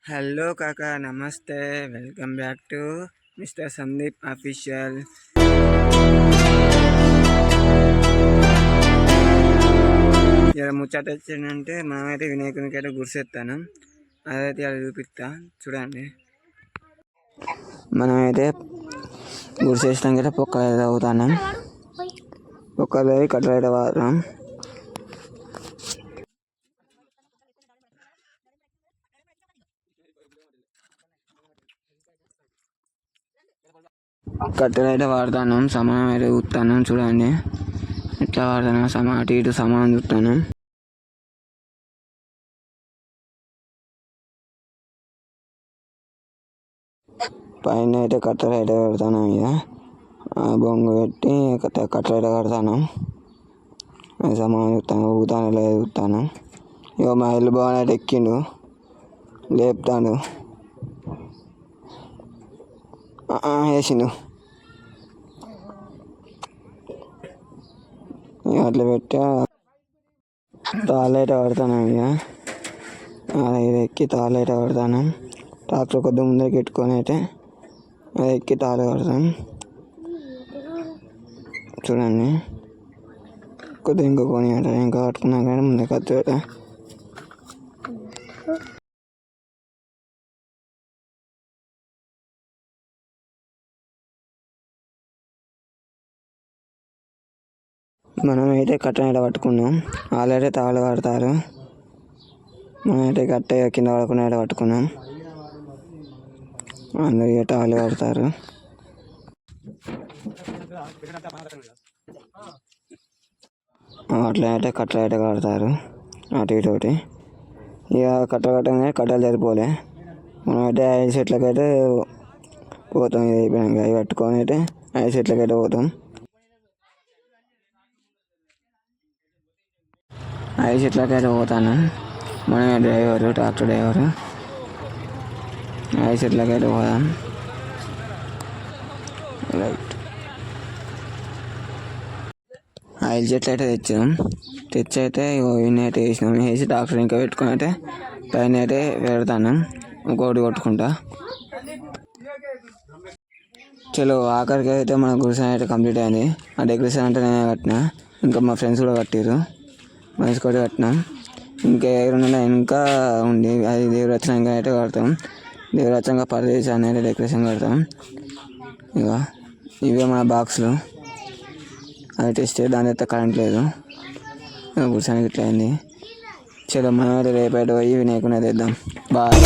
Hello కాకా, నమస్తే. Welcome back to mister Sandeep official. ఇలా ముచ్చట వచ్చిందంటే మనమైతే వినాయకునికి అయితే గుడిసేస్తాను. అదైతే ఇలా చూపిస్తా చూడండి. మనమైతే గుడిసేసినాక అయితే పొక్కలు అయితే అవుతాను. పొక్కలు అవి కట్టలు అయితే వాడతాం. కట్టెలు అయితే వాడతాను, సమానం అయితే చూస్తాను. చూడండి ఎట్లా వాడతాను, అటు ఇటు సమానం చూస్తాను. పైన అయితే కట్టెలు అయితే పెడతాను. ఇక బొంగు పెట్టి కట్టెలు అయితే కడతాను. సమానం చూస్తాను, ఊతాను ఇలా చూస్తాను. ఇక మా ఇల్లు బాగా అయితే ఎక్కిండు, లేపుతాడు, వేసిండు. అట్లా పెట్టి తాళ్ళు అయితే పడతాను. ఇక అది ఎక్కి తాళ్ళు అయితే పడతాను. ట్రాక్టర్ కొద్ది ముందరికి పెట్టుకొని అయితే అది ఎక్కి తాళ్ళు పడతాను. చూడండి కొద్దిగా ఇంకో కొని అంటారు, ఇంకా పట్టుకున్నా కానీ ముందుకు వచ్చి మనమైతే కట్టెను అయితే పట్టుకున్నాం. వాళ్ళైతే తాళ్ళు కడతారు, మనమైతే కట్టె కింద పడకుండా అయితే పట్టుకున్నాం. అందరూ తాళ్ళు కడతారు. అట్లా అయితే కట్టెలు అయితే కడతారు అటు ఇటు ఒకటి. ఇక కట్టెలు కట్టగానే కట్టెలు సరిపోలే, మనమైతే 5 చెట్లకైతే పోతాం. ఇది అయిపోయాక అవి పట్టుకొని అయితే 5 చెట్లకైతే పోతాం. 5 చెట్లకైతే పోతాను. మనమే డ్రైవరు, ట్రాక్టర్ డ్రైవరు. 5 చెట్లకైతే పోదాం. రైట్, 5 చెట్లు అయితే తెచ్చాం. తెచ్చి అయితే ఇవన్నీ అయితే వేసినాం. వేసి ట్రాక్టర్ ఇంకా పెట్టుకొని అయితే పైన అయితే పెడతాను, ఇంకోటి కొట్టుకుంటా. చలో ఆఖరికి అయితే మన గుడిసె అయితే కంప్లీట్ అయింది. ఆ డెకరేషన్ అంటే నేనే కట్టినా, ఇంకా మా ఫ్రెండ్స్ కూడా కట్టారు. మనిషి కూడా కట్టినాం. ఇంకా 2 నెలలు ఇంకా ఉంది. అది దేవుడు వచ్చినాక అయితే కడతాం. దేవుడు వచ్చాక పరదేశం అనేది డెకరేషన్ కడతాం. ఇక ఇవే మన బాక్సులు. అది టెస్ట్ దాని అయితే కరెంట్ లేదు, గుడిసానికి ఇట్లా అయింది. చలో మనం అయితే రేపటి పోయి వినాయకుని తెద్దాం. బాయ్.